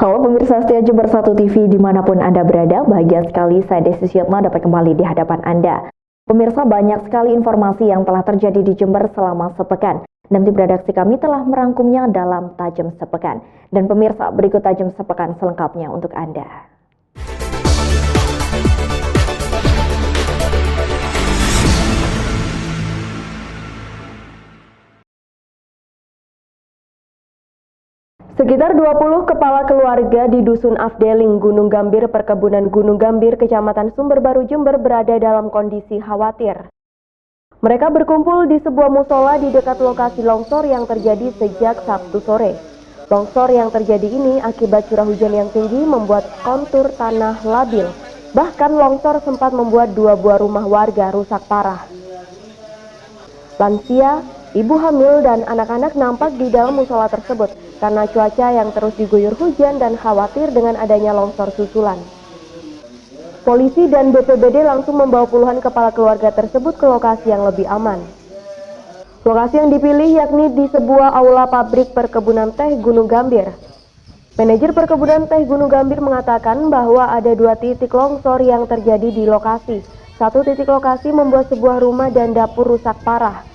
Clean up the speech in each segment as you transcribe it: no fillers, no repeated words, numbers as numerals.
Halo pemirsa setia Jember 1 TV dimanapun Anda berada, bahagia sekali saya Desi Syetna dapat kembali di hadapan Anda. Pemirsa, banyak sekali informasi yang telah terjadi di Jember selama sepekan. Dan tim redaksi kami telah merangkumnya dalam Tajam Sepekan. Dan pemirsa, berikut Tajam Sepekan selengkapnya untuk Anda. Sekitar 20 kepala keluarga di Dusun Afdeling, Gunung Gambir, Perkebunan Gunung Gambir, Kecamatan Sumberbaru, Jember berada dalam kondisi khawatir. Mereka berkumpul di sebuah musola di dekat lokasi longsor yang terjadi sejak Sabtu sore. Longsor yang terjadi ini akibat curah hujan yang tinggi membuat kontur tanah labil. Bahkan longsor sempat membuat 2 buah rumah warga rusak parah. Lansia, ibu hamil dan anak-anak nampak di dalam musola tersebut karena cuaca yang terus diguyur hujan dan khawatir dengan adanya longsor susulan. Polisi dan BPBD langsung membawa puluhan kepala keluarga tersebut ke lokasi yang lebih aman. Lokasi yang dipilih yakni di sebuah aula pabrik perkebunan teh Gunung Gambir. Manajer perkebunan teh Gunung Gambir mengatakan bahwa ada 2 titik longsor yang terjadi di lokasi. 1 titik lokasi membuat sebuah rumah dan dapur rusak parah.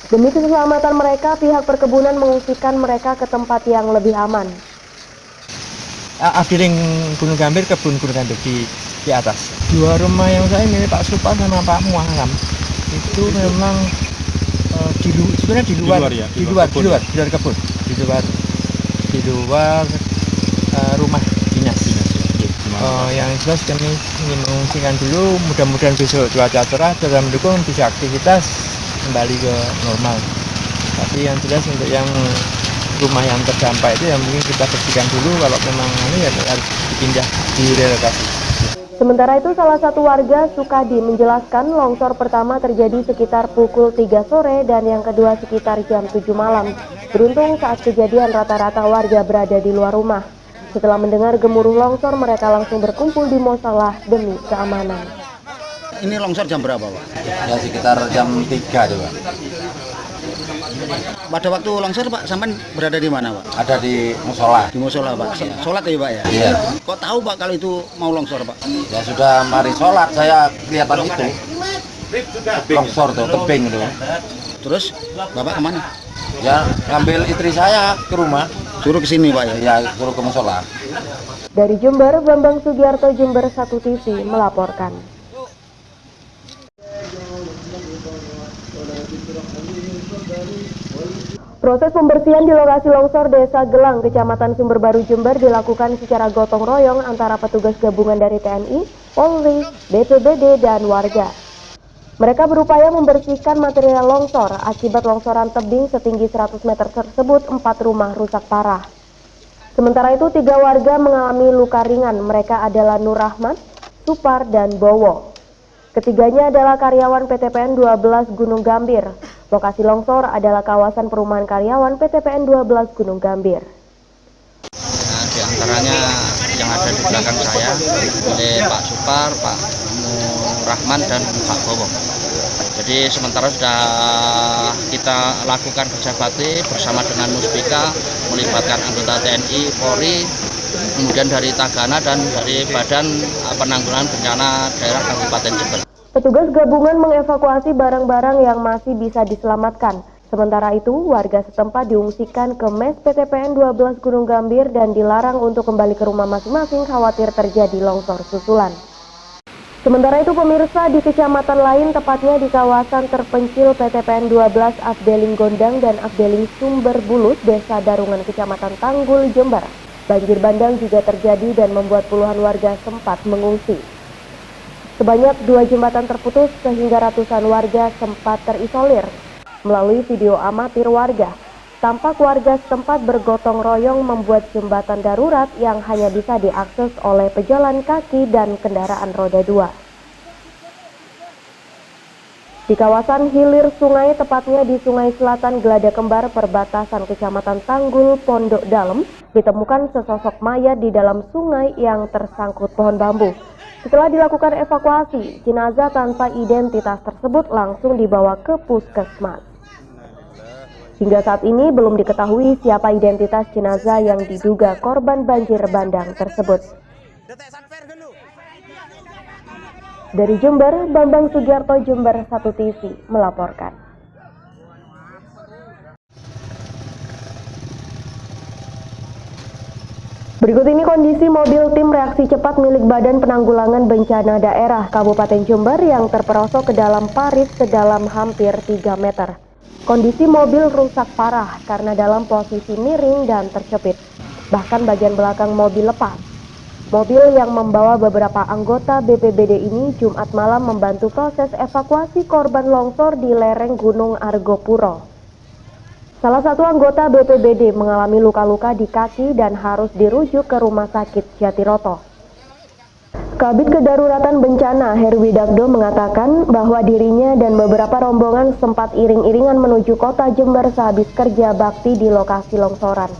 Demi keselamatan mereka, pihak perkebunan mengungsikan mereka ke tempat yang lebih aman. Afdeling Gunung Gambir, kebun Gunung Gambir di atas. 2 rumah yang saya milik Pak Supar sama Pak Muaram itu memang sebenarnya di luar kebun, di luar rumah dinas. Yang jelas kami ingin mengungsikan dulu, mudah-mudahan besok cuaca cerah dan mendukung bisa aktivitas kembali ke normal. Tapi yang jelas untuk yang rumah yang terdampak itu yang mungkin kita bersihkan dulu, kalau memang ini ya harus dipindah, direlokasi. Sementara itu salah satu warga Sukadi menjelaskan longsor pertama terjadi sekitar pukul 3 sore dan yang kedua sekitar jam 7 malam. Beruntung saat kejadian rata-rata warga berada di luar rumah. Setelah mendengar gemuruh longsor, mereka langsung berkumpul di musola demi keamanan. Ini longsor jam berapa, Pak? Ya sekitar jam 3 tuh, Pak. Pada waktu longsor, Pak, sampai berada di mana, Pak? Ada di musola. Di musola, Pak. Sholat ya, Pak, ya? Iya. Kok tahu, Pak, kalau itu mau longsor, Pak? Ya sudah mari sholat, saya kelihatan itu. Longsor tuh, tebing itu. Terus, Bapak kemana? Ya ngambil istri saya ke rumah. Suruh ke sini, Pak, ya? Ya suruh ke musola. Dari Jember, Bambang Sugiarto, Jember 1 TV melaporkan. Proses pembersihan di lokasi longsor Desa Gelang, Kecamatan Sumberbaru, Jember dilakukan secara gotong royong antara petugas gabungan dari TNI, Polri, BPBD, dan warga. Mereka berupaya membersihkan material longsor. Akibat longsoran tebing setinggi 100 meter tersebut, 4 rumah rusak parah. Sementara itu 3 warga mengalami luka ringan. Mereka adalah Nur Rahmat, Supar, dan Bowo. Ketiganya adalah karyawan PTPN 12 Gunung Gambir. Lokasi longsor adalah kawasan perumahan karyawan PTPN 12 Gunung Gambir. Di antaranya yang ada di belakang saya oleh Pak Supar, Pak Rahman, dan Pak Bowo. Jadi sementara sudah kita lakukan kerja bakti bersama dengan Muspika, melibatkan anggota TNI, Polri, kemudian dari Tagana dan dari Badan Penanggulangan Bencana Daerah Kabupaten Jember. Petugas gabungan mengevakuasi barang-barang yang masih bisa diselamatkan. Sementara itu, warga setempat diungsikan ke mes PTPN 12 Gunung Gambir dan dilarang untuk kembali ke rumah masing-masing khawatir terjadi longsor susulan. Sementara itu, pemirsa, di kecamatan lain, tepatnya di kawasan terpencil PTPN 12 Afdeling Gondang dan Afdeling Sumber Bulut, Desa Darungan, Kecamatan Tanggul, Jember, banjir bandang juga terjadi dan membuat puluhan warga sempat mengungsi. Sebanyak 2 jembatan terputus sehingga ratusan warga sempat terisolir. Melalui video amatir warga, tampak warga setempat bergotong royong membuat jembatan darurat yang hanya bisa diakses oleh pejalan kaki dan kendaraan roda 2. Di kawasan hilir sungai, tepatnya di Sungai Selatan Gelada Kembar, perbatasan Kecamatan Tanggul, Pondok Dalem, ditemukan sesosok mayat di dalam sungai yang tersangkut pohon bambu. Setelah dilakukan evakuasi, jenazah tanpa identitas tersebut langsung dibawa ke puskesmas. Hingga saat ini belum diketahui siapa identitas jenazah yang diduga korban banjir bandang tersebut. Dari Jember, Bambang Sugiarto, Jember 1 TV melaporkan. Berikut ini kondisi mobil tim reaksi cepat milik Badan Penanggulangan Bencana Daerah Kabupaten Jember yang terperosok ke dalam parit sedalam hampir 3 meter. Kondisi mobil rusak parah karena dalam posisi miring dan terjepit. Bahkan bagian belakang mobil lepas. Mobil yang membawa beberapa anggota BPBD ini Jumat malam membantu proses evakuasi korban longsor di lereng Gunung Argopuro. Salah satu anggota BPBD mengalami luka-luka di kaki dan harus dirujuk ke Rumah Sakit Jatiroto. Kabid Kedaruratan Bencana Herwidakdo mengatakan bahwa dirinya dan beberapa rombongan sempat iring-iringan menuju kota Jember sehabis kerja bakti di lokasi longsoran.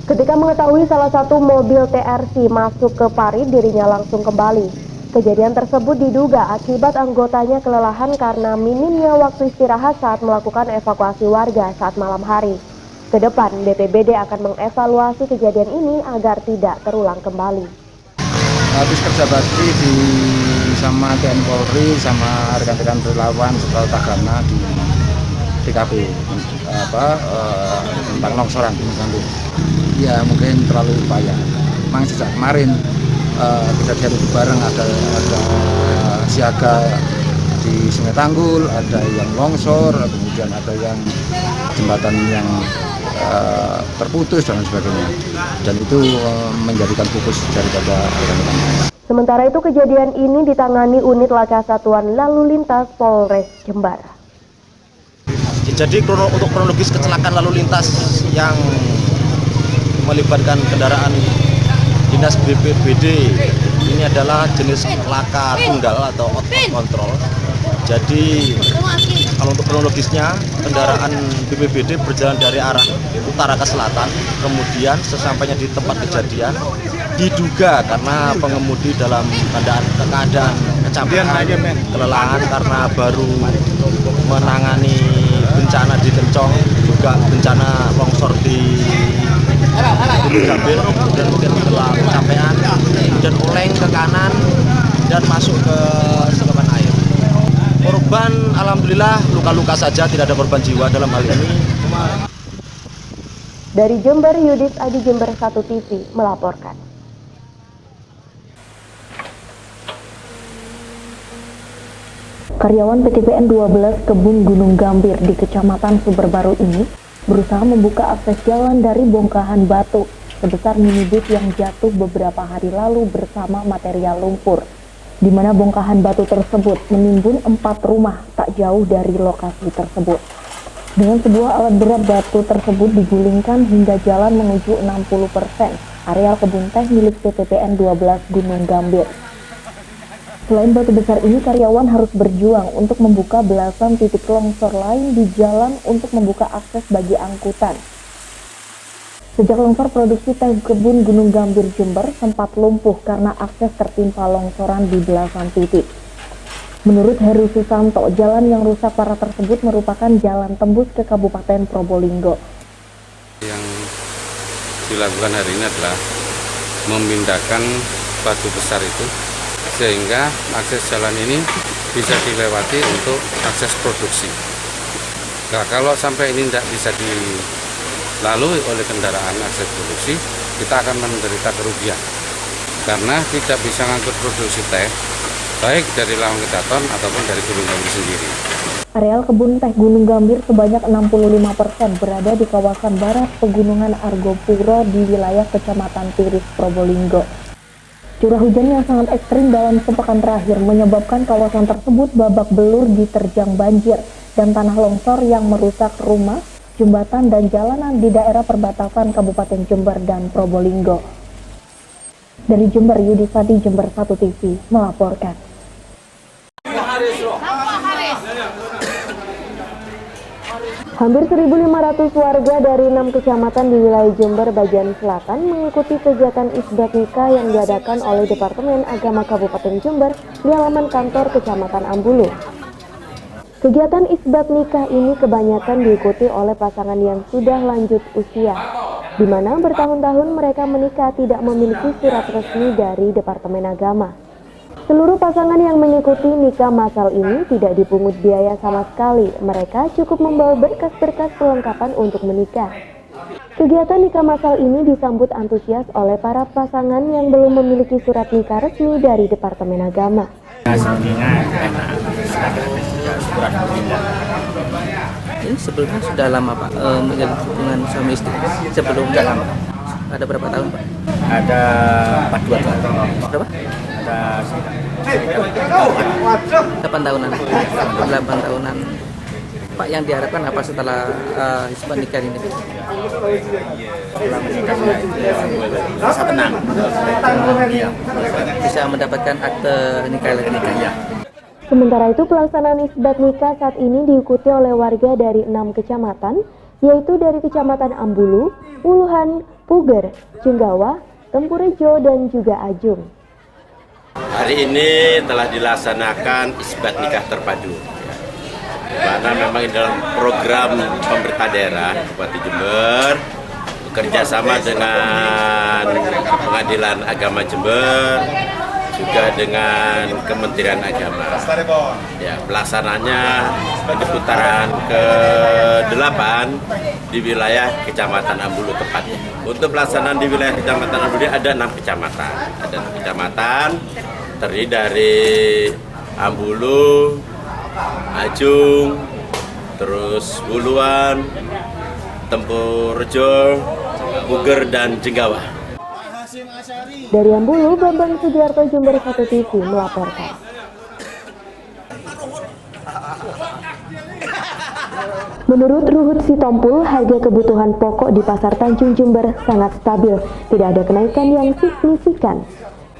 Ketika mengetahui salah satu mobil TRC masuk ke parit, dirinya langsung kembali. Kejadian tersebut diduga akibat anggotanya kelelahan karena minimnya waktu istirahat saat melakukan evakuasi warga saat malam hari. Ke depan, BPBD akan mengevaluasi kejadian ini agar tidak terulang kembali. Habis kerja bakti sama TNI Polri sama rekan-rekan relawan serta Tagana di TKP tentang longsoran ya mungkin terlalu payah. Memang sejak kemarin kejadian itu bareng ada siaga di Sungai Tanggul, ada yang longsor, kemudian ada yang jembatan yang terputus dan sebagainya, dan itu menjadikan fokus daripada rekan-rekan. Sementara itu kejadian ini ditangani unit Laka Satuan Lalu Lintas Polres Jember. Jadi untuk kronologis kecelakaan lalu lintas yang melibatkan kendaraan dinas BPBD ini adalah jenis laka tunggal atau out of control. Jadi kalau untuk kronologisnya, kendaraan BPBD berjalan dari arah utara ke selatan, kemudian sesampainya di tempat kejadian diduga karena pengemudi dalam keadaan kecapean, kelelahan karena baru menangani bencana di Kencong, juga bencana longsor di Gunung Gambir, dan mungkin setelah kecapean dan oleng ke kanan dan masuk ke selokan air. Korban alhamdulillah luka-luka saja, tidak ada korban jiwa dalam hal ini. Dari Jember, Yudis Adi, Jember 1 TV melaporkan. Karyawan PTPN 12 Kebun Gunung Gambir di Kecamatan Sumberbaru ini berusaha membuka akses jalan dari bongkahan batu sebesar minibus yang jatuh beberapa hari lalu bersama material lumpur, di mana bongkahan batu tersebut menimbun 4 rumah tak jauh dari lokasi tersebut. Dengan sebuah alat berat, batu tersebut digulingkan hingga jalan menuju 60% areal kebun teh milik PTPN 12 Gunung Gambir. Selain batu besar ini, karyawan harus berjuang untuk membuka belasan titik longsor lain di jalan untuk membuka akses bagi angkutan. Sejak longsor produksi teh kebun Gunung Gambir Jember sempat lumpuh karena akses tertimpa longsoran di belasan titik. Menurut Heru Susanto, jalan yang rusak parah tersebut merupakan jalan tembus ke Kabupaten Probolinggo. Yang dilakukan hari ini adalah memindahkan batu besar itu sehingga akses jalan ini bisa dilewati untuk akses produksi. Nah, kalau sampai ini tidak bisa dilalui oleh kendaraan akses produksi, kita akan menderita kerugian karena tidak bisa ngangkut produksi teh baik dari Lawang Kedaton ataupun dari Gunung Gambir sendiri. Areal kebun teh Gunung Gambir sebanyak 65% berada di kawasan barat Pegunungan Argopuro di wilayah Kecamatan Tiris, Probolinggo. Curah hujan yang sangat ekstrim dalam sepekan terakhir menyebabkan kawasan tersebut babak belur diterjang banjir dan tanah longsor yang merusak rumah, jembatan, dan jalanan di daerah perbatasan Kabupaten Jember dan Probolinggo. Dari Jember, Yudisadi, Jember 1 TV melaporkan. Hampir 1.500 warga dari 6 kecamatan di wilayah Jember bagian selatan mengikuti kegiatan isbat nikah yang diadakan oleh Departemen Agama Kabupaten Jember di halaman kantor Kecamatan Ambulu. Kegiatan isbat nikah ini kebanyakan diikuti oleh pasangan yang sudah lanjut usia, di mana bertahun-tahun mereka menikah tidak memiliki surat resmi dari Departemen Agama. Seluruh pasangan yang mengikuti nikah massal ini tidak dipungut biaya sama sekali, mereka cukup membawa berkas-berkas perlengkapan untuk menikah. Kegiatan nikah massal ini disambut antusias oleh para pasangan yang belum memiliki surat nikah resmi dari Departemen Agama. Ini sebelumnya sudah lama Pak menjalin hubungan suami istri sebelum lama. Ada berapa tahun Pak? Ada 42 tahun. Berapa? Ada 8 tahunan. 8 tahunan. Pak, yang diharapkan apa setelah isbat nikah ini? Rasa tenang. Bisa mendapatkan akte nikah lagi. Ya. Sementara itu pelaksanaan isbat nikah saat ini diikuti oleh warga dari 6 kecamatan, yaitu dari Kecamatan Ambulu, Wuluhan, Puger, Jenggawa, Tempurejo, dan juga Ajung. Hari ini telah dilaksanakan isbat nikah terpadu. Karena memang dalam program pemerintah daerah Bupati Jember bekerja sama dengan Pengadilan Agama Jember juga dengan Kementerian Agama. Ya, pelaksananya di putaran ke-8 di wilayah Kecamatan Ambulu tepatnya. Untuk pelaksanaan di wilayah Kecamatan Ambulu ada 6 kecamatan. Ada 6 kecamatan terdiri dari Ambulu, Ajung, terus Wuluhan, Tempurejo, Puger, dan Jenggawa. Dari Ambulu, Bambang Sugiarto, Jember 1 TV melaporkan. Menurut Ruhut Sitompul, harga kebutuhan pokok di Pasar Tanjung Jember sangat stabil, tidak ada kenaikan yang signifikan.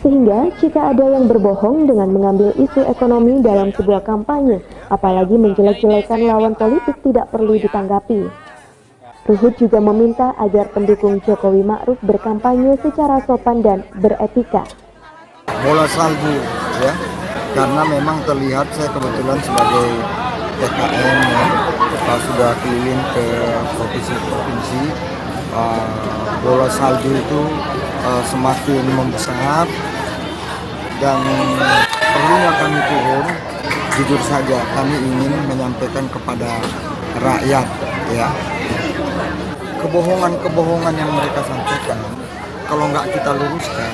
Sehingga jika ada yang berbohong dengan mengambil isu ekonomi dalam sebuah kampanye, apalagi menjelek-jelekan lawan politik, tidak perlu ditanggapi. Ruhut juga meminta agar pendukung Jokowi Ma'ruf berkampanye secara sopan dan beretika. Bola salju ya, karena memang terlihat saya kebetulan sebagai TKN ya, sudah keliling ke provinsi-provinsi, bola salju itu semakin membesar dan perlunya kami turun. Jujur saja kami ingin menyampaikan kepada rakyat ya, kebohongan-kebohongan yang mereka sampaikan kalau nggak kita luruskan,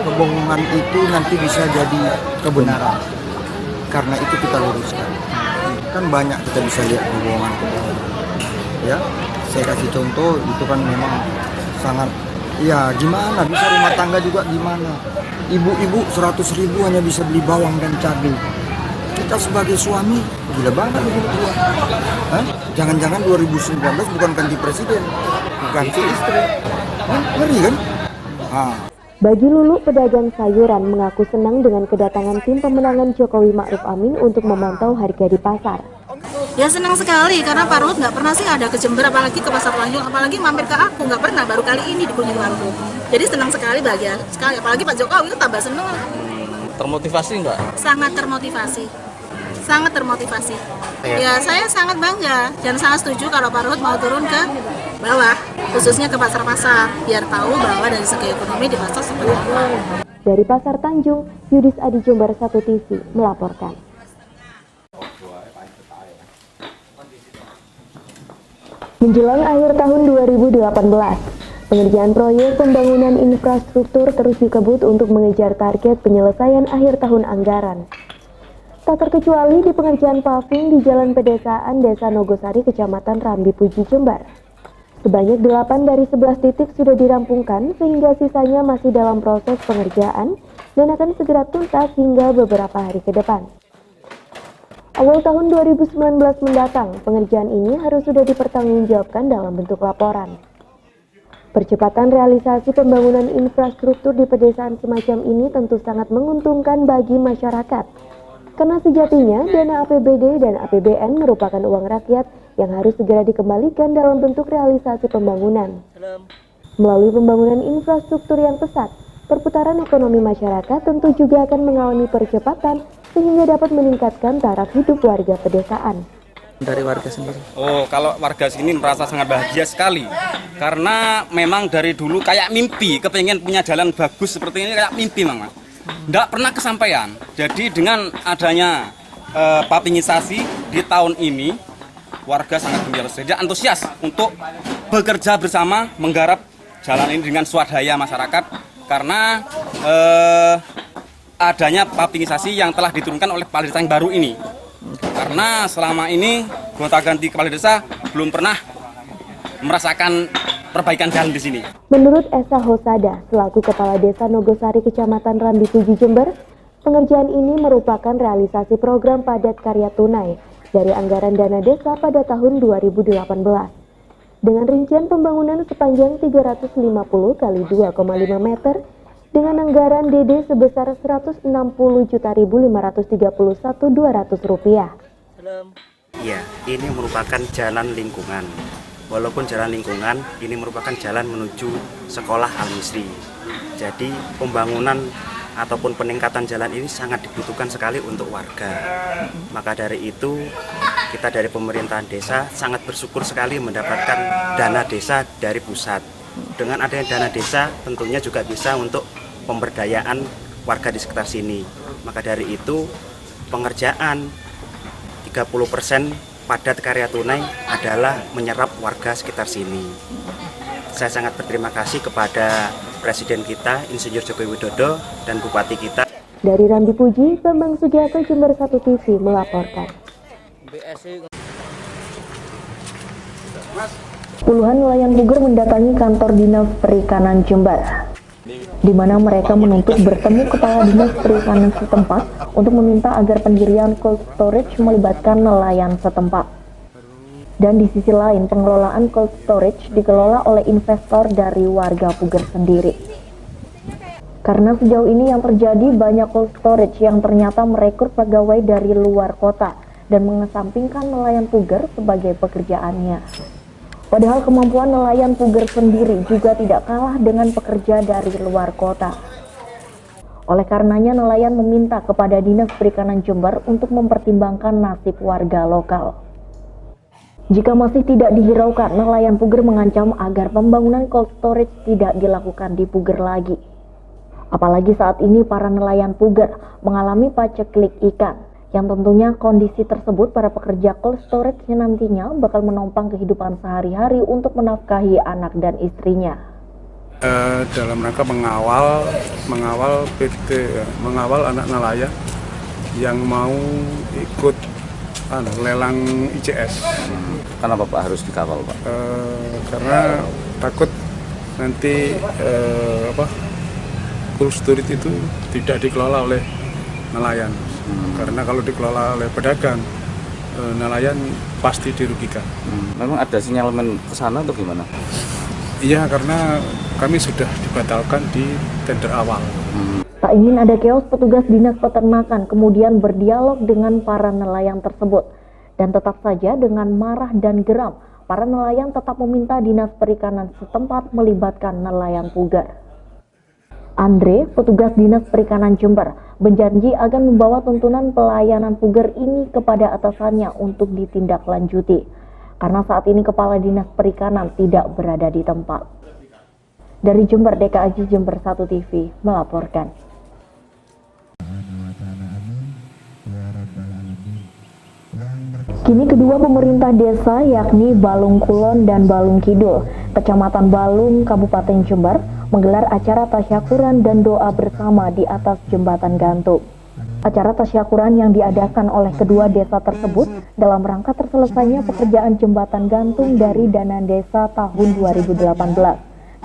kebohongan itu nanti bisa jadi kebenaran. Karena itu kita luruskan. Kan banyak kita bisa lihat kebohongan-kebohongan ya. Saya kasih contoh, itu kan memang sangat, ya gimana, bisa rumah tangga juga gimana. Ibu-ibu 100.000 hanya bisa beli bawang dan cabai. Kita sebagai suami, gila banget gitu. Jangan-jangan 2019 bukan ganti presiden, ganti istri. Ngeri kan? Bagi Lulu, pedagang sayuran mengaku senang dengan kedatangan tim pemenangan Jokowi Ma'ruf Amin untuk memantau harga di pasar. Ya senang sekali, karena Pak Ruhut nggak pernah sih ada ke Jember, apalagi ke Pasar Tanjung, apalagi mampir ke aku, nggak pernah, baru kali ini di kunjunganku. Jadi senang sekali, bahagia sekali, apalagi Pak Jokowi itu tambah senang. Termotivasi nggak? Sangat termotivasi, sangat termotivasi. Ya saya sangat bangga dan sangat setuju kalau Pak Ruhut mau turun ke bawah, khususnya ke pasar-pasar, biar tahu bahwa dari segi ekonomi di pasar seperti apa. Dari Pasar Tanjung, Yudis Adi, Jember 1 TV melaporkan. Menjelang akhir tahun 2018, pengerjaan proyek pembangunan infrastruktur terus dikebut untuk mengejar target penyelesaian akhir tahun anggaran. Tak terkecuali di pengerjaan paving di Jalan Pedesaan Desa Nogosari, Kecamatan Rambi Puji, Jember. Sebanyak 8 dari 11 titik sudah dirampungkan sehingga sisanya masih dalam proses pengerjaan dan akan segera tuntas hingga beberapa hari ke depan. Awal tahun 2019 mendatang, pengerjaan ini harus sudah dipertanggungjawabkan dalam bentuk laporan. Percepatan realisasi pembangunan infrastruktur di pedesaan semacam ini tentu sangat menguntungkan bagi masyarakat. Karena sejatinya dana APBD dan APBN merupakan uang rakyat yang harus segera dikembalikan dalam bentuk realisasi pembangunan. Melalui pembangunan infrastruktur yang pesat, perputaran ekonomi masyarakat tentu juga akan mengalami percepatan sehingga dapat meningkatkan taraf hidup warga pedesaan. Dari warga sendiri. Oh, kalau warga sini merasa sangat bahagia sekali karena memang dari dulu kayak mimpi, kepengen punya jalan bagus seperti ini kayak mimpi, Mang. Nggak pernah kesampaian. Jadi dengan adanya papingisasi di tahun ini, warga sangat gembira, jadi antusias untuk bekerja bersama menggarap jalan ini dengan swadaya masyarakat karena adanya papingisasi yang telah diturunkan oleh kepala desa yang baru ini. Karena selama ini gonta-ganti kepala desa belum pernah merasakan perbaikan jalan di sini. Menurut Esa Hosada, selaku Kepala Desa Nogosari Kecamatan Rambi Puji Jember, pengerjaan ini merupakan realisasi program padat karya tunai dari anggaran dana desa pada tahun 2018. Dengan rincian pembangunan sepanjang 350 kali 2,5 meter dengan anggaran DD sebesar Rp160.531.200. Ya, ini merupakan jalan lingkungan. Walaupun jalan lingkungan, ini merupakan jalan menuju sekolah Al-Misri. Jadi pembangunan ataupun peningkatan jalan ini sangat dibutuhkan sekali untuk warga. Maka dari itu, kita dari pemerintahan desa sangat bersyukur sekali mendapatkan dana desa dari pusat. Dengan adanya dana desa, tentunya juga bisa untuk pemberdayaan warga di sekitar sini. Maka dari itu, pengerjaan 30% padat karya tunai adalah menyerap warga sekitar sini. Saya sangat berterima kasih kepada Presiden kita, Insinyur Joko Widodo, dan Bupati kita. Dari Rambi Puji, Bambang Sugiarto, Jember 1 TV melaporkan. Puluhan nelayan Puger mendatangi kantor Dinas Perikanan Jember, di mana mereka menuntut bertemu Kepala Dinas Perikanan setempat untuk meminta agar pendirian cold storage melibatkan nelayan setempat. Dan di sisi lain, pengelolaan cold storage dikelola oleh investor dari warga Puger sendiri. Karena sejauh ini yang terjadi banyak cold storage yang ternyata merekrut pegawai dari luar kota dan mengesampingkan nelayan Puger sebagai pekerjaannya. Padahal kemampuan nelayan Puger sendiri juga tidak kalah dengan pekerja dari luar kota. Oleh karenanya nelayan meminta kepada Dinas Perikanan Jember untuk mempertimbangkan nasib warga lokal. Jika masih tidak dihiraukan, nelayan Puger mengancam agar pembangunan cold storage tidak dilakukan di Puger lagi. Apalagi saat ini para nelayan Puger mengalami paceklik ikan, yang tentunya kondisi tersebut para pekerja cold storage nantinya bakal menopang kehidupan sehari-hari untuk menafkahi anak dan istrinya. Dalam rangka mengawal anak nelayan yang mau ikut lelang ICS. Kenapa Pak harus dikawal Pak? Karena takut nanti cold storage itu tidak dikelola oleh nelayan. Karena kalau dikelola oleh pedagang, nelayan pasti dirugikan. Memang ada sinyalemen ke sana atau gimana? Iya, karena kami sudah dibatalkan di tender awal. Tak ingin ada chaos, petugas Dinas Peternakan kemudian berdialog dengan para nelayan tersebut. Dan tetap saja dengan marah dan geram, para nelayan tetap meminta Dinas Perikanan setempat melibatkan nelayan Puger. Andre, petugas Dinas Perikanan Jember, berjanji akan membawa tuntunan pelayanan Puger ini kepada atasannya untuk ditindaklanjuti. Karena saat ini Kepala Dinas Perikanan tidak berada di tempat. Dari Jember, DKAJ Jember 1 TV melaporkan. Kini kedua pemerintah desa yakni Balung Kulon dan Balung Kidul, Kecamatan Balung, Kabupaten Jember, menggelar acara tasyakuran dan doa bersama di atas jembatan gantung. Acara tasyakuran yang diadakan oleh kedua desa tersebut dalam rangka terselesainya pekerjaan jembatan gantung dari dana desa tahun 2018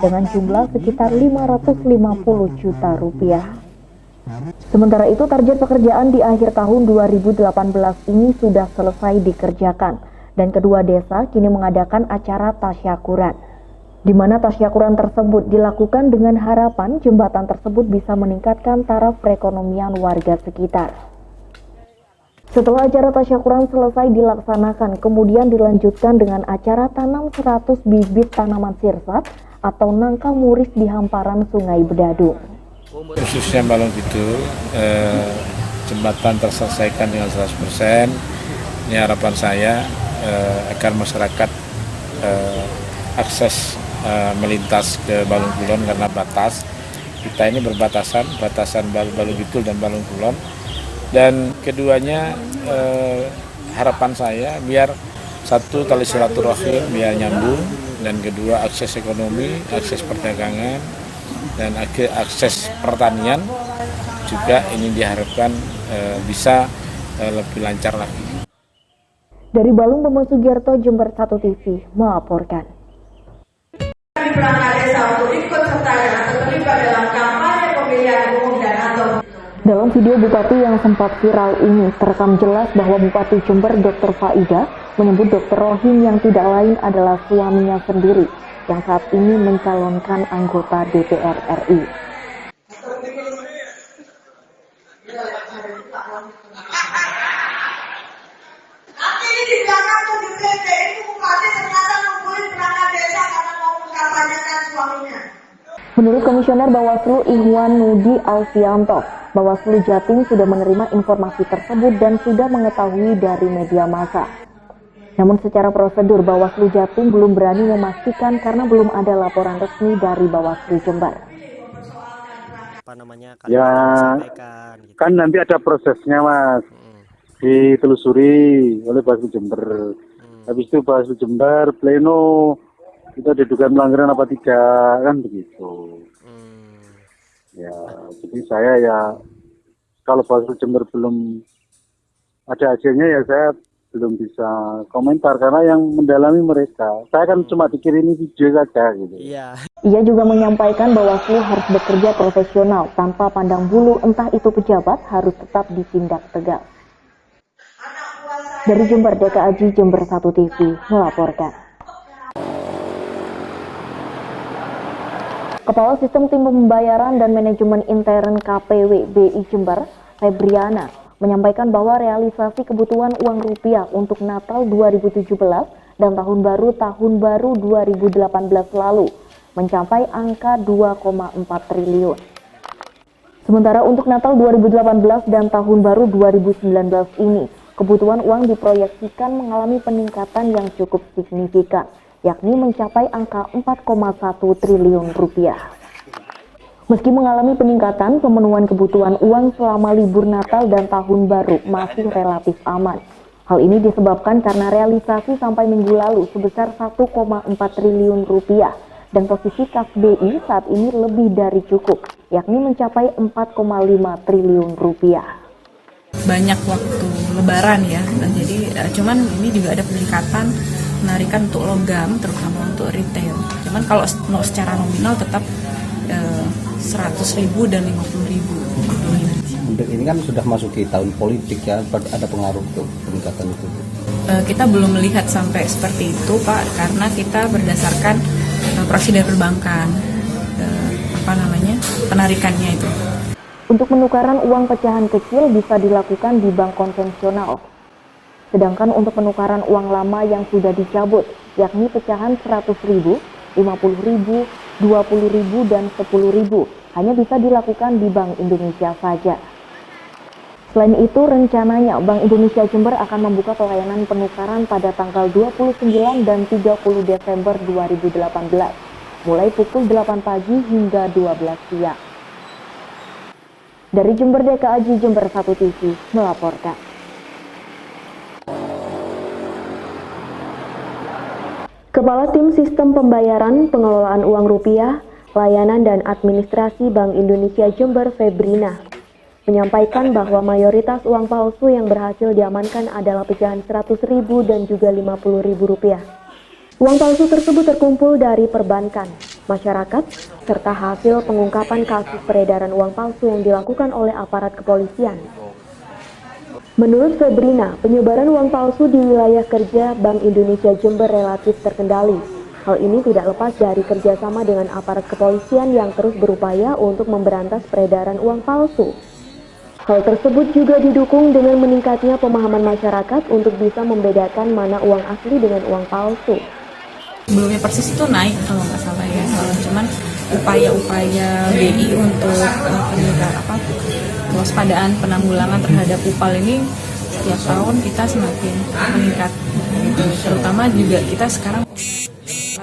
dengan jumlah sekitar 550 juta rupiah. Sementara itu target pekerjaan di akhir tahun 2018 ini sudah selesai dikerjakan dan kedua desa kini mengadakan acara tasyakuran, di mana tasyakuran tersebut dilakukan dengan harapan jembatan tersebut bisa meningkatkan taraf perekonomian warga sekitar. Setelah acara tasyakuran selesai dilaksanakan, kemudian dilanjutkan dengan acara tanam 100 bibit tanaman sirsat atau nangka muris di hamparan Sungai Bedadung. Khususnya Balung Kidul, jembatan terselesaikan dengan 100%. Ini harapan saya agar masyarakat akses melintas ke Balong Kulon karena batas. Kita ini berbatasan Balong Bidul dan Balong Kulon. Dan keduanya harapan saya biar satu tali silaturahim biar nyambung, dan kedua akses ekonomi, akses perdagangan, dan akses pertanian juga ini diharapkan bisa lebih lancar lagi. Dari Balung, Bambang Sugiarto, Jember 1 TV melaporkan. Di perangkat desa untuk ikut serta atau terlibat dalam kampanye pemilihan umum dan atau. Dalam video Bupati yang sempat viral ini terekam jelas bahwa Bupati Jember Dr. Faida menyebut Dr. Rohim yang tidak lain adalah suaminya sendiri yang saat ini mencalonkan anggota DPR RI. Nanti di belakang tuh di PT itu Bupati ternyata nungguin perangkat desa karena mau mengkampanyekan suaminya. Menurut Komisioner Bawaslu Ihwan Nudi Alfianto, Bawaslu Jatim sudah menerima informasi tersebut dan sudah mengetahui dari media massa. Namun secara prosedur Bawaslu Jatim belum berani memastikan karena belum ada laporan resmi dari Bawaslu Jember. Ya, kan nanti ada prosesnya Mas, ditelusuri oleh Bawaslu Jember. Habis itu Bawaslu Jember pleno kita diduga pelanggaran apa tidak, kan begitu. Ya, jadi saya ya kalau Bawaslu Jember belum ada hasilnya ya saya belum bisa komentar karena yang mendalami mereka. Saya kan cuma dikirimi video saja gitu. Ia juga menyampaikan Bawaslu harus bekerja profesional tanpa pandang bulu, entah itu pejabat harus tetap ditindak tegas. Dari Jember, Deka Aji, Jember 1 TV melaporkan. Kepala Sistem Tim Pembayaran dan Manajemen Intern KPW BI Jember, Febriana, menyampaikan bahwa realisasi kebutuhan uang rupiah untuk Natal 2017 dan Tahun Baru 2018 lalu mencapai angka 2,4 triliun. Sementara untuk Natal 2018 dan Tahun Baru 2019 ini, kebutuhan uang diproyeksikan mengalami peningkatan yang cukup signifikan, yakni mencapai angka 4,1 triliun rupiah. Meski mengalami peningkatan, pemenuhan kebutuhan uang selama libur Natal dan Tahun Baru masih relatif aman. Hal ini disebabkan karena realisasi sampai minggu lalu sebesar 1,4 triliun rupiah dan posisi kas BI saat ini lebih dari cukup, yakni mencapai 4,5 triliun rupiah. Banyak waktu lebaran ya, jadi cuman ini juga ada peningkatan penarikan untuk logam, terutama untuk retail. Cuman kalau secara nominal tetap 100.000 dan 50.000. Untuk ini kan sudah masuk di tahun politik ya, ada pengaruh tuh peningkatan itu. Kita belum melihat sampai seperti itu Pak, karena kita berdasarkan prosedur perbankan, penarikannya itu. Untuk penukaran uang pecahan kecil bisa dilakukan di bank konvensional. Sedangkan untuk penukaran uang lama yang sudah dicabut, yakni pecahan 100.000, 50.000, 20.000 dan 10.000, hanya bisa dilakukan di Bank Indonesia saja. Selain itu, rencananya Bank Indonesia Jember akan membuka pelayanan penukaran pada tanggal 29 dan 30 Desember 2018, mulai pukul 8 pagi hingga 12 siang. Dari Jember, Deka Aji, Jember 1 TV melaporkan. Kepala Tim Sistem Pembayaran, Pengelolaan Uang Rupiah, Layanan dan Administrasi Bank Indonesia Jember, Febrina, menyampaikan bahwa mayoritas uang palsu yang berhasil diamankan adalah pecahan 100.000 dan juga 50.000 rupiah. Uang palsu tersebut terkumpul dari perbankan, masyarakat, serta hasil pengungkapan kasus peredaran uang palsu yang dilakukan oleh aparat kepolisian. Menurut Febrina, penyebaran uang palsu di wilayah kerja Bank Indonesia Jember relatif terkendali. Hal ini tidak lepas dari kerjasama dengan aparat kepolisian yang terus berupaya untuk memberantas peredaran uang palsu. Hal tersebut juga didukung dengan meningkatnya pemahaman masyarakat untuk bisa membedakan mana uang asli dengan uang palsu. Sebelumnya persis itu naik kalau nggak salah ya, cuman upaya-upaya BI untuk kewaspadaan penanggulangan terhadap UPAL ini setiap tahun kita semakin meningkat. Terutama juga kita sekarang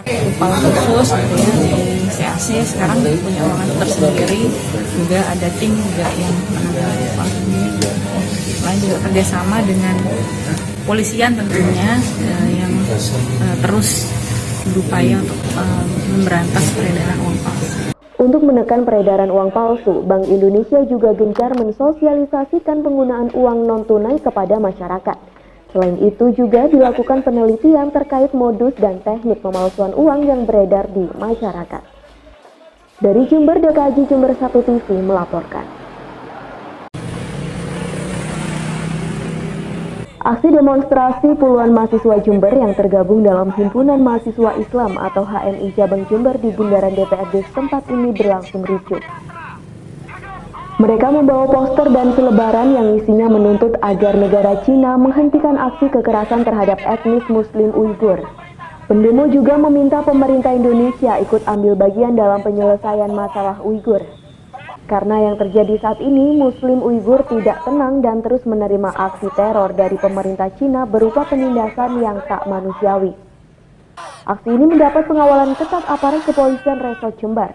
UPAL khusus gitu ya, di CAC sekarang punya ruangan tersendiri, juga ada tim juga yang menangani UPAL ini. Selain juga kerjasama dengan polisian tentunya yang terus berupaya untuk memberantas peredaran uang palsu. Untuk menekan peredaran uang palsu, Bank Indonesia juga gencar mensosialisasikan penggunaan uang non-tunai kepada masyarakat. Selain itu juga dilakukan penelitian terkait modus dan teknik pemalsuan uang yang beredar di masyarakat. Dari Jember, DKJ Jember 1 TV melaporkan. Aksi demonstrasi puluhan mahasiswa Jember yang tergabung dalam Himpunan Mahasiswa Islam atau HMI Cabang Jember di bundaran DPRD setempat ini berlangsung ricuh. Mereka membawa poster dan selebaran yang isinya menuntut agar negara Cina menghentikan aksi kekerasan terhadap etnis Muslim Uighur. Pendemo juga meminta pemerintah Indonesia ikut ambil bagian dalam penyelesaian masalah Uighur. Karena yang terjadi saat ini, Muslim Uighur tidak tenang dan terus menerima aksi teror dari pemerintah Cina berupa penindasan yang tak manusiawi. Aksi ini mendapat pengawalan ketat aparat kepolisian Resort Jember.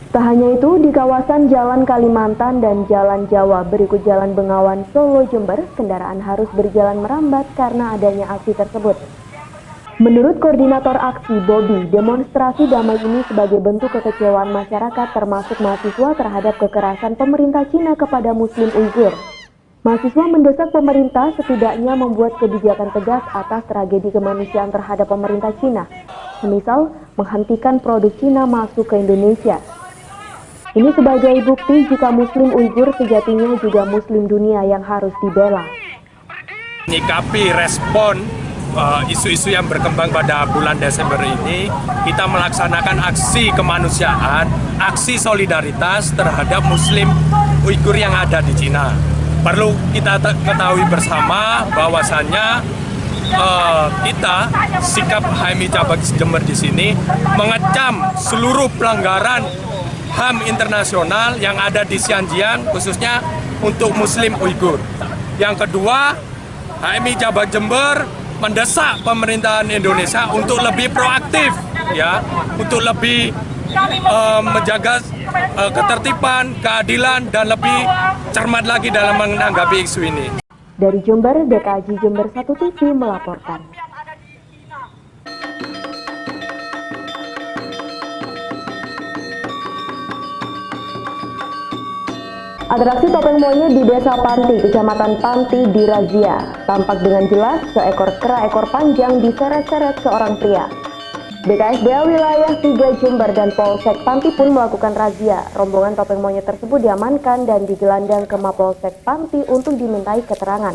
Tak hanya itu, di kawasan Jalan Kalimantan dan Jalan Jawa berikut Jalan Bengawan Solo Jember, kendaraan harus berjalan merambat karena adanya aksi tersebut. Menurut koordinator aksi Bobby, demonstrasi damai ini sebagai bentuk kekecewaan masyarakat termasuk mahasiswa terhadap kekerasan pemerintah Cina kepada Muslim Uighur. Mahasiswa mendesak pemerintah setidaknya membuat kebijakan tegas atas tragedi kemanusiaan terhadap pemerintah Cina, semisal menghentikan produk Cina masuk ke Indonesia. Ini sebagai bukti jika Muslim Uighur sejatinya juga Muslim dunia yang harus dibela. Menyikapi respon isu-isu yang berkembang pada bulan Desember ini, kita melaksanakan aksi kemanusiaan, aksi solidaritas terhadap Muslim Uighur yang ada di Cina. Perlu kita ketahui bersama bahwasannya kita, sikap HMI Cabang Jember di sini mengecam seluruh pelanggaran HAM internasional yang ada di Xinjiang, khususnya untuk Muslim Uighur. Yang kedua, HMI Cabang Jember mendesak pemerintahan Indonesia untuk lebih proaktif, ya, untuk lebih menjaga ketertiban, keadilan, dan lebih cermat lagi dalam menanggapi isu ini. Dari Jember, DKJ Jember 1 TV melaporkan. Atraksi topeng monyet di Desa Panti, Kecamatan Panti dirazia. Tampak dengan jelas seekor kera ekor panjang diseret-seret seorang pria. BKSDA Wilayah 3 Jember dan Polsek Panti pun melakukan razia. Rombongan topeng monyet tersebut diamankan dan digelandang ke Mapolsek Panti untuk dimintai keterangan.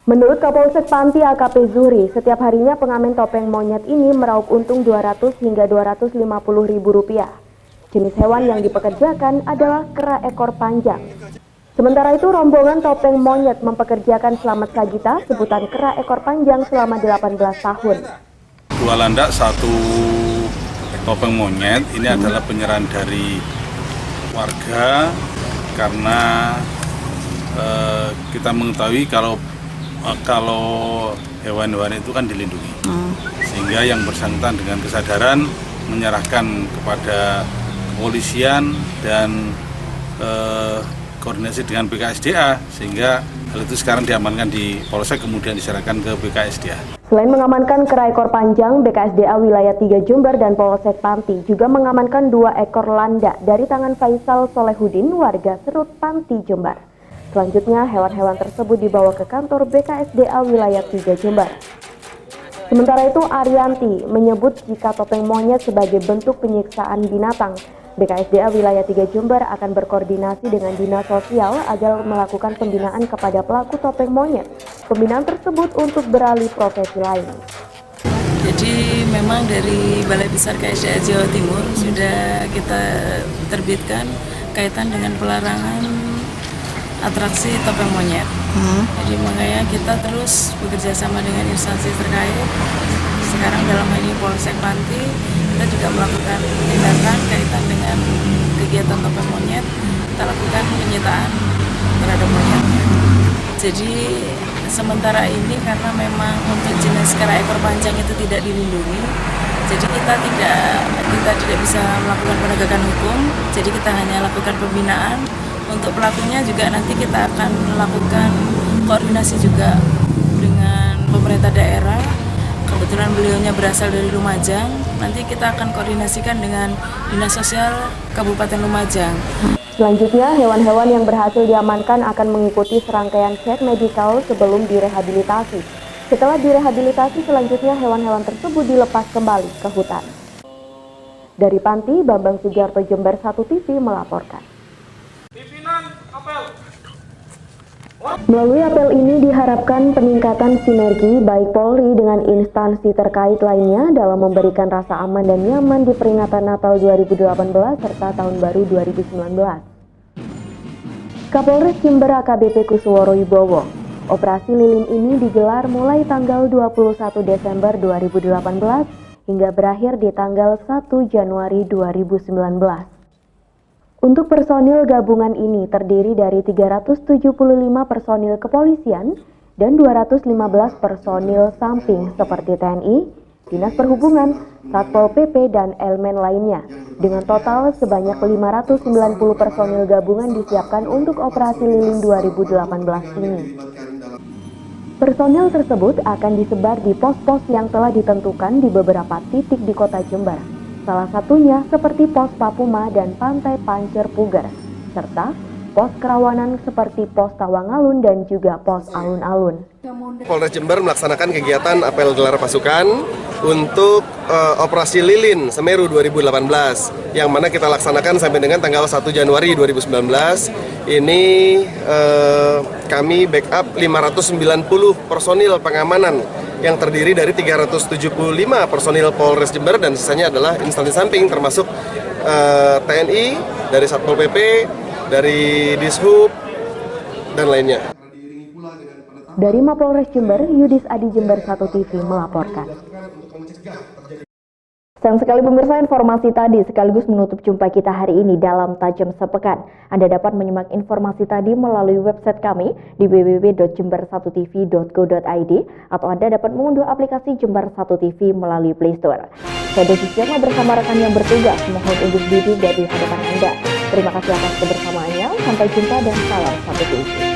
Menurut Kapolsek Panti AKP Zuhri, setiap harinya pengamen topeng monyet ini meraup untung 200 hingga 250 ribu rupiah. Jenis hewan yang dipekerjakan adalah kera ekor panjang. Sementara itu, rombongan topeng monyet mempekerjakan Slamet Sagita, sebutan kera ekor panjang selama 18 tahun. 2 landak, 1 topeng monyet. Ini adalah penyerahan dari warga karena kita mengetahui kalau hewan-hewan itu kan dilindungi. Sehingga yang bersangkutan dengan kesadaran menyerahkan kepada kepolisian dan koordinasi dengan BKSDA, sehingga hal itu sekarang diamankan di Polsek kemudian diserahkan ke BKSDA. Selain mengamankan kera ekor panjang, BKSDA Wilayah 3 Jember dan Polsek Panti juga mengamankan 2 ekor landak dari tangan Faisal Solehudin, warga Serut Panti, Jember. Selanjutnya, hewan-hewan tersebut dibawa ke kantor BKSDA Wilayah 3 Jember. Sementara itu, Arianti menyebut jika topeng monyet sebagai bentuk penyiksaan binatang, BKSDA Wilayah 3 Jember akan berkoordinasi dengan Dinas Sosial agar melakukan pembinaan kepada pelaku topeng monyet. Pembinaan tersebut untuk beralih profesi lain. Jadi memang dari Balai Besar KSDA Jawa Timur sudah kita terbitkan kaitan dengan pelarangan atraksi topeng monyet. Jadi makanya kita terus bekerja sama dengan instansi terkait. Sekarang dalam hal ini Polsek Panti, kita juga melakukan tindakan kaitan dengan kegiatan topeng monyet kita lakukan penyitaan terhadap monyetnya. Jadi sementara ini karena memang untuk jenis kera ekor panjang itu tidak dilindungi, jadi kita tidak bisa melakukan penegakan hukum. Jadi kita hanya lakukan pembinaan. Untuk pelakunya juga nanti kita akan melakukan koordinasi juga dengan pemerintah daerah. Kebetulan beliaunya berasal dari Lumajang. Nanti kita akan koordinasikan dengan Dinas Sosial Kabupaten Lumajang. Selanjutnya, hewan-hewan yang berhasil diamankan akan mengikuti serangkaian cek medikal sebelum direhabilitasi. Setelah direhabilitasi, selanjutnya hewan-hewan tersebut dilepas kembali ke hutan. Dari Panti, Bambang Sugiarto, Jember 1 TV melaporkan. Melalui apel ini diharapkan peningkatan sinergi baik Polri dengan instansi terkait lainnya dalam memberikan rasa aman dan nyaman di peringatan Natal 2018 serta Tahun Baru 2019. Kapolres Jember AKBP Kusworo Wibowo, operasi lilin ini digelar mulai tanggal 21 Desember 2018 hingga berakhir di tanggal 1 Januari 2019. Untuk personil gabungan ini terdiri dari 375 personil kepolisian dan 215 personil samping seperti TNI, Dinas Perhubungan, Satpol PP, dan elemen lainnya. Dengan total sebanyak 590 personil gabungan disiapkan untuk operasi lilin 2018 ini. Personil tersebut akan disebar di pos-pos yang telah ditentukan di beberapa titik di kota Jember. Salah satunya seperti pos Papuma dan Pantai Pancer Puger, serta pos kerawanan seperti pos Tawangalun dan juga pos Alun-Alun. Polres Jember melaksanakan kegiatan apel gelar pasukan untuk operasi lilin Semeru 2018 yang mana kita laksanakan sampai dengan tanggal 1 Januari 2019. Ini kami backup 590 personil pengamanan yang terdiri dari 375 personil Polres Jember dan sisanya adalah instansi samping termasuk TNI, dari Satpol PP, dari Dishub, dan lainnya. Dari Mapolres Jember, Yudis Adi, Jember 1 TV melaporkan. Sayang sekali pemirsa, informasi tadi sekaligus menutup jumpa kita hari ini dalam Tajam Sepekan. Anda dapat menyimak informasi tadi melalui website kami di www.jember1tv.go.id atau Anda dapat mengunduh aplikasi Jember 1 TV melalui Play Store. Saya Desi Sirma bersama rekan yang bertugas mohon undur diri dari hadapan Anda. Terima kasih atas kebersamaannya, sampai jumpa dan salam 1 TV.